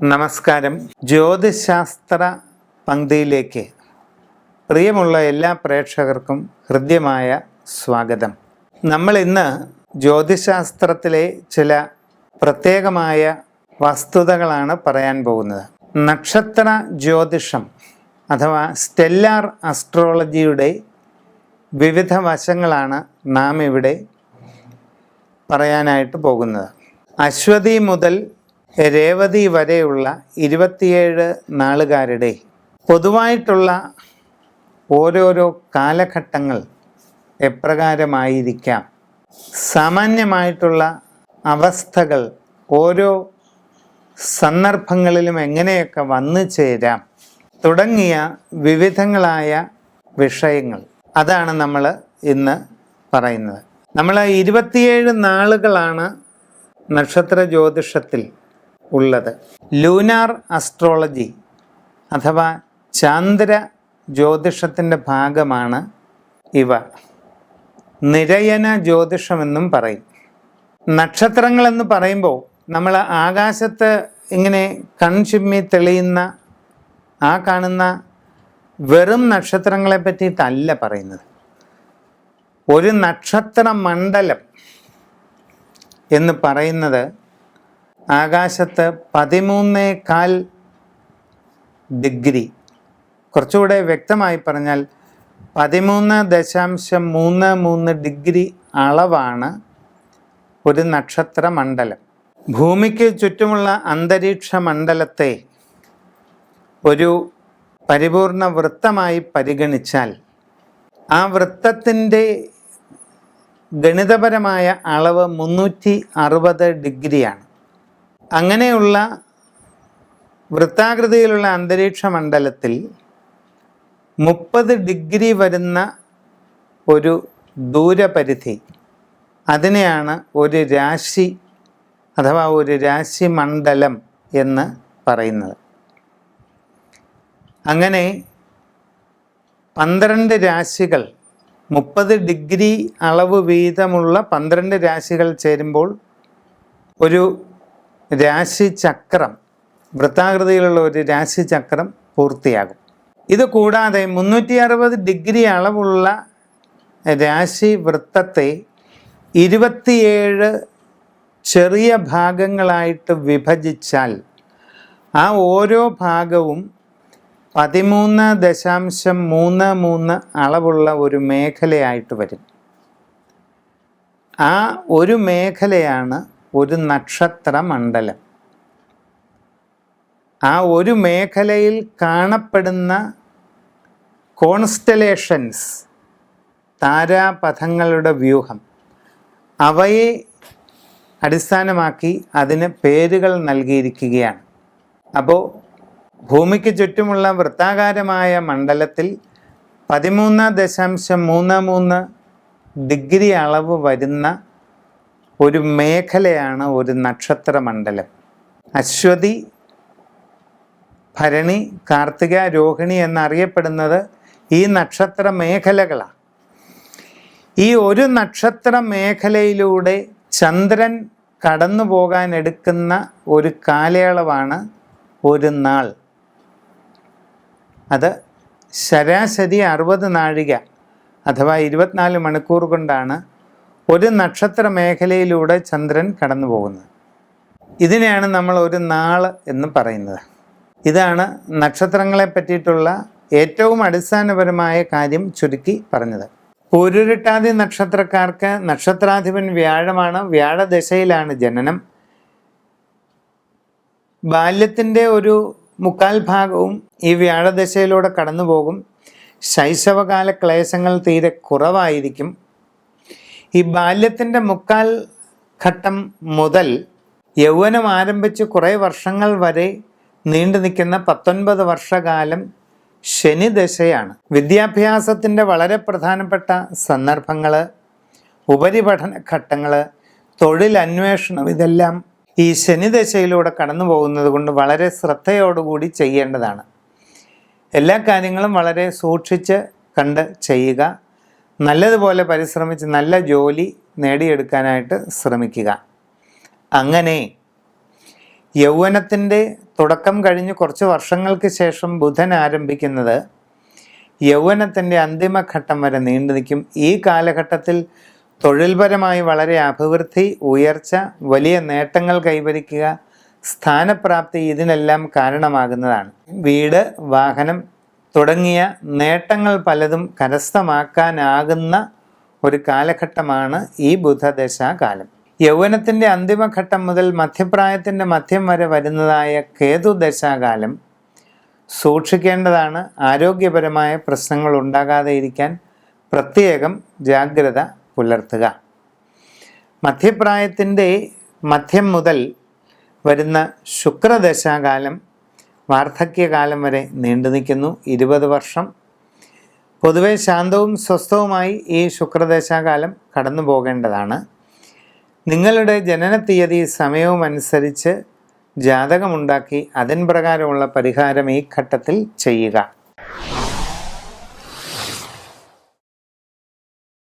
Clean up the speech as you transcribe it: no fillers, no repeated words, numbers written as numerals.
നമസ്കാരം. ജ്യോതിശാസ്ത്ര പങ്ക്തിയിലേക്ക് പ്രിയമുള്ള എല്ലാ പ്രേക്ഷകർക്കും ഹൃദ്യമായ സ്വാഗതം. നമ്മൾ ഇന്ന് ജ്യോതിശാസ്ത്രത്തിലെ ചില പ്രത്യേകമായ വസ്തുതകളാണ് പറയാൻ പോകുന്നത്. നക്ഷത്ര ജ്യോതിഷം അഥവാ സ്റ്റെല്ലാർ അസ്ട്രോളജിയുടെ വിവിധ വശങ്ങളാണ് നാം ഇവിടെ പറയാനായിട്ട് പോകുന്നത്. അശ്വതി മുതൽ രേവതി വരെയുള്ള 27 നാളുകാരുടെ പൊതുവായിട്ടുള്ള ഓരോരോ കാലഘട്ടങ്ങൾ എപ്രകാരമായിരിക്കാം, സാമാന്യമായിട്ടുള്ള അവസ്ഥകൾ ഓരോ സന്ദർഭങ്ങളിലും എങ്ങനെയൊക്കെ വന്നു ചേരാം തുടങ്ങിയ വിവിധങ്ങളായ വിഷയങ്ങൾ, അതാണ് നമ്മൾ ഇന്ന് പറയുന്നത്. നമ്മൾ 27 നാളുകളാണ് നക്ഷത്ര ജ്യോതിഷത്തിൽ ഉള്ളത്. ലൂനാർ അസ്ട്രോളജി അഥവാ ചാന്ദ്ര ജ്യോതിഷത്തിൻ്റെ ഭാഗമാണ് ഇവ. നിരയന ജ്യോതിഷമെന്നും പറയും. നക്ഷത്രങ്ങളെന്ന് പറയുമ്പോൾ നമ്മൾ ആകാശത്ത് ഇങ്ങനെ കൺചിമ്മി തെളിയുന്ന ആ കാണുന്ന വെറും നക്ഷത്രങ്ങളെ പറ്റിയിട്ടല്ല പറയുന്നത്. ഒരു നക്ഷത്ര മണ്ഡലം എന്ന് പറയുന്നത് ആകാശത്ത് 13.25 ഡിഗ്രി, കുറച്ചുകൂടെ വ്യക്തമായി പറഞ്ഞാൽ 13.33 ഡിഗ്രി അളവാണ് ഒരു നക്ഷത്ര മണ്ഡലം. ഭൂമിക്ക് ചുറ്റുമുള്ള അന്തരീക്ഷ മണ്ഡലത്തെ ഒരു പരിപൂർണ വൃത്തമായി പരിഗണിച്ചാൽ ആ വൃത്തത്തിൻ്റെ ഗണിതപരമായ അളവ് 360 ഡിഗ്രിയാണ്. അങ്ങനെയുള്ള വൃത്താകൃതിയിലുള്ള അന്തരീക്ഷ മണ്ഡലത്തിൽ 30 ഡിഗ്രി വരുന്ന ഒരു ദൂരപരിധി, അതിനെയാണ് ഒരു രാശി അഥവാ ഒരു രാശി മണ്ഡലം എന്ന് പറയുന്നത്. അങ്ങനെ 12 രാശികൾ, 30 ഡിഗ്രി അളവ് വീതമുള്ള 12 രാശികൾ ചേരുമ്പോൾ ഒരു രാശിചക്രം, വൃത്താകൃതിയിലുള്ള ഒരു രാശിചക്രം പൂർത്തിയാകും. ഇത് കൂടാതെ 360 ഡിഗ്രി അളവുള്ള രാശി വൃത്തത്തെ 27 ചെറിയ ഭാഗങ്ങളായിട്ട് വിഭജിച്ചാൽ ആ ഓരോ ഭാഗവും 13.33 അളവുള്ള ഒരു മേഖലയായിട്ട് വരും. ആ ഒരു മേഖലയാണ് ഒരു നക്ഷത്ര മണ്ഡലം. ആ ഒരു മേഖലയിൽ കാണപ്പെടുന്ന കോൺസ്റ്റലേഷൻസ്, താരാപഥങ്ങളുടെ വ്യൂഹം, അവയെ അടിസ്ഥാനമാക്കി അതിന് പേരുകൾ നൽകിയിരിക്കുകയാണ്. അപ്പോൾ ഭൂമിക്ക് ചുറ്റുമുള്ള വൃത്താകാരമായ മണ്ഡലത്തിൽ 13.33 ഡിഗ്രി അളവ് വരുന്ന ഒരു മേഖലയാണ് ഒരു നക്ഷത്ര മണ്ഡലം. അശ്വതി, ഭരണി, കാർത്തിക, രോഹിണി എന്നറിയപ്പെടുന്നത് ഈ നക്ഷത്ര മേഖലകളാണ്. ഈ ഒരു നക്ഷത്ര മേഖലയിലൂടെ ചന്ദ്രൻ കടന്നു പോകാൻ എടുക്കുന്ന ഒരു കാലയളവാണ് ഒരു നാൾ. അത് ശരാശരി 60 നാഴിക അഥവാ 24 മണിക്കൂർ കൊണ്ടാണ് ഒരു നക്ഷത്ര മേഖലയിലൂടെ ചന്ദ്രൻ കടന്നു പോകുന്നത്. ഇതിനെയാണ് നമ്മൾ ഒരു നാൾ എന്ന് പറയുന്നത്. ഇതാണ് നക്ഷത്രങ്ങളെ പറ്റിയിട്ടുള്ള ഏറ്റവും അടിസ്ഥാനപരമായ കാര്യം ചുരുക്കി പറഞ്ഞത്. പൂരുരുട്ടാതി നക്ഷത്രക്കാർക്ക് നക്ഷത്രാധിപൻ വ്യാഴമാണ്. വ്യാഴദശയിലാണ് ജനനം. ബാല്യത്തിൻ്റെ ഒരു 3/4 ഭാഗവും ഈ വ്യാഴദശയിലൂടെ കടന്നു പോകും. ശൈശവകാല ക്ലേശങ്ങൾ തീരെ കുറവായിരിക്കും. ഈ ബാല്യത്തിൻ്റെ 3/4 ഘട്ടം മുതൽ യൗവനം ആരംഭിച്ച് കുറേ വർഷങ്ങൾ വരെ നീണ്ടു നിൽക്കുന്ന 19 വർഷകാലം ശനിദശയാണ്. വിദ്യാഭ്യാസത്തിൻ്റെ വളരെ പ്രധാനപ്പെട്ട സന്ദർഭങ്ങൾ, ഉപരിപഠന ഘട്ടങ്ങൾ, തൊഴിൽ അന്വേഷണം, ഇതെല്ലാം ഈ ശനിദശയിലൂടെ കടന്നു പോകുന്നത് കൊണ്ട് വളരെ ശ്രദ്ധയോടുകൂടി ചെയ്യേണ്ടതാണ്. എല്ലാ കാര്യങ്ങളും വളരെ സൂക്ഷിച്ച് കണ്ട് ചെയ്യുക. നല്ലതുപോലെ പരിശ്രമിച്ച് നല്ല ജോലി നേടിയെടുക്കാനായിട്ട് ശ്രമിക്കുക. അങ്ങനെ യൗവനത്തിൻ്റെ തുടക്കം കഴിഞ്ഞ് കുറച്ച് വർഷങ്ങൾക്ക് ശേഷം ബുധൻ ആരംഭിക്കുന്നത് യൗവനത്തിൻ്റെ അന്തിമഘട്ടം വരെ നീണ്ടു നിൽക്കും. ഈ കാലഘട്ടത്തിൽ തൊഴിൽപരമായി വളരെ അഭിവൃദ്ധി, ഉയർച്ച, വലിയ നേട്ടങ്ങൾ കൈവരിക്കുക, സ്ഥാനപ്രാപ്തി ഇതിനെല്ലാം കാരണമാകുന്നതാണ്. വീട്, വാഹനം തുടങ്ങിയ നേട്ടങ്ങൾ പലതും കരസ്ഥമാക്കാനാകുന്ന ഒരു കാലഘട്ടമാണ് ഈ ബുധദശാകാലം. യൗവനത്തിൻ്റെ അന്തിമഘട്ടം മുതൽ മധ്യപ്രായത്തിൻ്റെ മധ്യം വരെ വരുന്നതായ കേതുദശാകാലം സൂക്ഷിക്കേണ്ടതാണ്. ആരോഗ്യപരമായ പ്രശ്നങ്ങൾ ഉണ്ടാകാതെ ഇരിക്കാൻ പ്രത്യേകം ജാഗ്രത പുലർത്തുക. മധ്യപ്രായത്തിൻ്റെ മധ്യം മുതൽ വരുന്ന ശുക്രദശാകാലം വാർദ്ധക്യകാലം വരെ നീണ്ടു നിൽക്കുന്നു, 20 വർഷം. പൊതുവെ ശാന്തവും സ്വസ്ഥവുമായി ഈ ശുക്രദശാകാലം കടന്നു പോകേണ്ടതാണ്. നിങ്ങളുടെ ജനനത്തീയതി സമയവും അനുസരിച്ച് ജാതകമുണ്ടാക്കി അതിൻ പ്രകാരമുള്ള പരിഹാരം ഈ ഘട്ടത്തിൽ ചെയ്യുക.